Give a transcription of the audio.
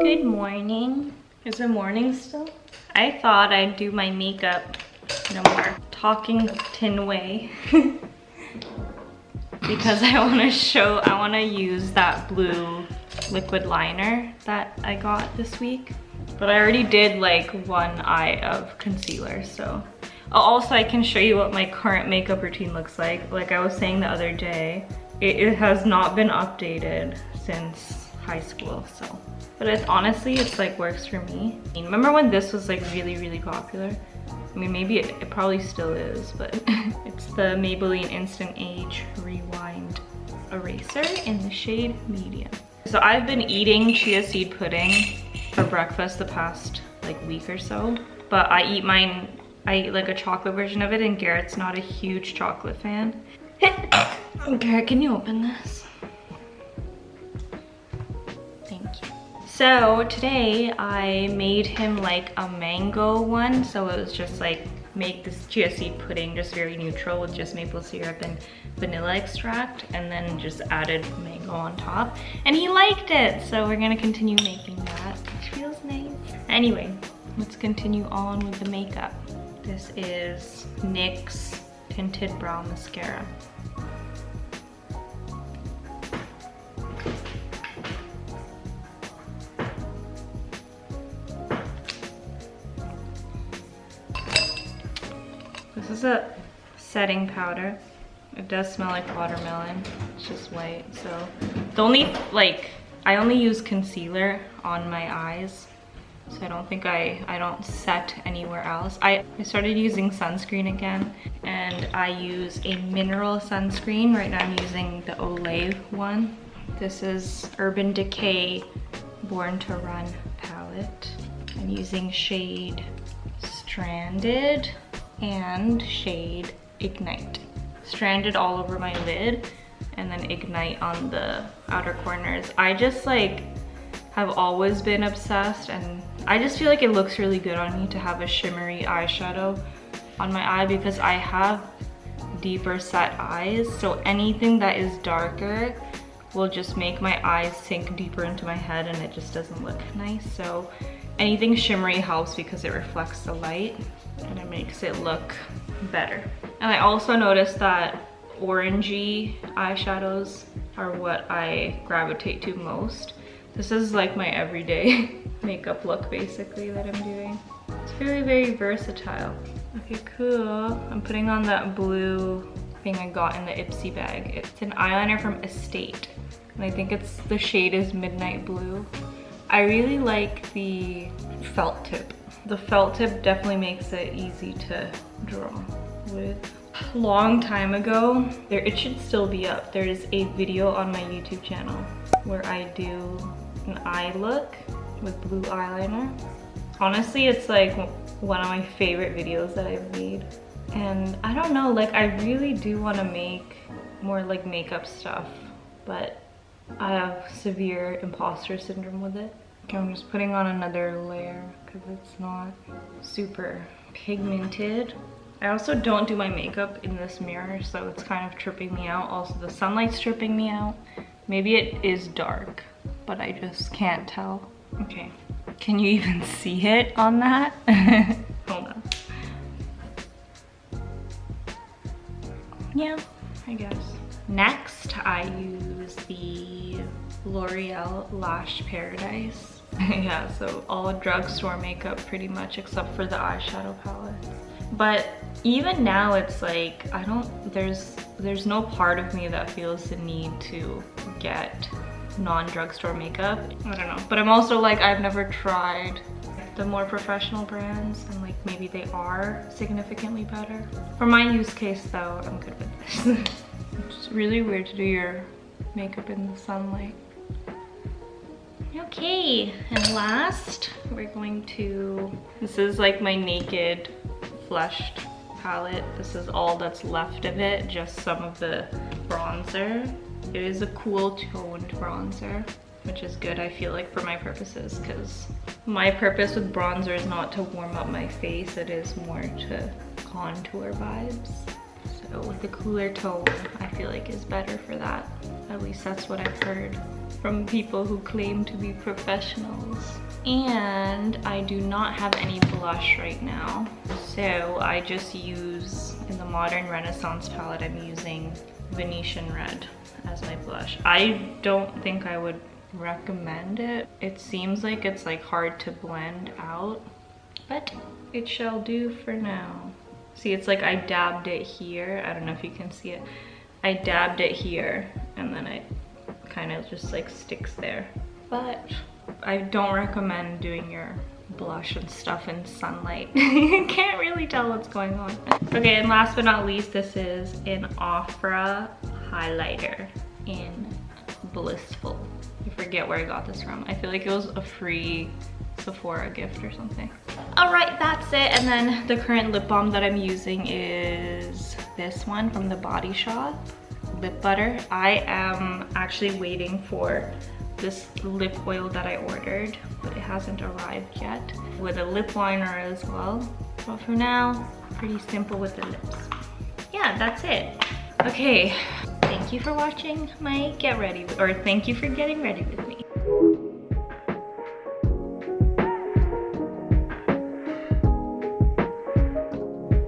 Good morning. Is it morning still? I thought I'd do my makeup in a more talking tin way because I want to use that blue liquid liner that I got this week. But I already did like one eye of concealer, so. Also, I can show you what my current makeup routine looks like. Like I was saying the other day, it has not been updated since high school, so. But it's like works for me. Remember when this was like really popular? I mean, maybe it probably still is, but it's the Maybelline Instant Age Rewind Eraser in the shade Medium. So I've been eating chia seed pudding for breakfast the past like week or so, but I eat like a chocolate version of it, and Garrett's not a huge chocolate fan. Garrett, can you open this? Thank you. So today I made him like a mango one. So it was just like make this chia seed pudding just very neutral with just maple syrup and vanilla extract, and then just added mango on top. And he liked it, so we're gonna continue making that, which feels nice. Anyway, let's continue on with the makeup. This is NYX Tinted Brow Mascara. This is a setting powder. It does smell like watermelon. It's just white, so the only I only use concealer on my eyes, so I don't think I don't set anywhere else. I started using sunscreen again, and I use a mineral sunscreen. Right now I'm using the Olay one. This is Urban Decay Born to Run palette. I'm using shade Stranded and shade Ignite. Stranded all over my lid, and then Ignite on the outer corners. I just like have always been obsessed, and I just feel like it looks really good on me to have a shimmery eyeshadow on my eye because I have deeper set eyes, so anything that is darker will just make my eyes sink deeper into my head, and it just doesn't look nice. So anything shimmery helps because it reflects the light and it makes it look better. And I also noticed that orangey eyeshadows are what I gravitate to most. This is like my everyday makeup look basically that I'm doing. It's very versatile. Okay, cool. I'm putting on that blue thing I got in the Ipsy bag. It's an eyeliner from Estate, and I think the shade is Midnight Blue. I really like the felt tip. The felt tip definitely makes it easy to draw with. A long time ago, it should still be up. There's a video on my YouTube channel where I do an eye look with blue eyeliner. Honestly, it's like one of my favorite videos that I've made. And I don't know, like I really do want to make more like makeup stuff, but I have severe imposter syndrome with it. Okay, I'm just putting on another layer because it's not super pigmented. I also don't do my makeup in this mirror, so it's kind of tripping me out. Also, the sunlight's tripping me out. Maybe it is dark, but I just can't tell. Okay, can you even see it on that? Hold on. Yeah, I guess. Next, I use the L'Oreal Lash Paradise. Yeah, so all drugstore makeup pretty much except for the eyeshadow palette. But even now it's like, there's no part of me that feels the need to get non-drugstore makeup. I don't know, but I'm also like, I've never tried the more professional brands, and like maybe they are significantly better. For my use case though, I'm good with this. It's really weird to do your makeup in the sunlight. Okay, and last we're going to, this is like my Naked Flushed palette. This is all that's left of it, just some of the bronzer. It is a cool toned bronzer, which is good, I feel like, for my purposes, because my purpose with bronzer is not to warm up my face, it is more to contour vibes. So with the cooler tone, I feel like is better for that. At least that's what I've heard. from people who claim to be professionals. And I do not have any blush right now. So I just use, in the Modern Renaissance palette, I'm using Venetian Red as my blush. I don't think I would recommend it. It seems like it's like hard to blend out, but it shall do for now. See, it's like I dabbed it here. I don't know if you can see it. I dabbed it here and then it kind of just like sticks there. But I don't recommend doing your blush and stuff in sunlight. You can't really tell what's going on. Okay, and last but not least, this is an Ofra highlighter in Blissful. I forget where I got this from. I feel like it was a free Sephora gift or something. All right, that's it. And then the current lip balm that I'm using is this one from the Body Shop, Lip Butter. I am actually waiting for this lip oil that I ordered, but it hasn't arrived yet, with a lip liner as well. But for now, pretty simple with the lips. Yeah, that's it. Okay, thank you for watching my get ready, or thank you for getting ready with me.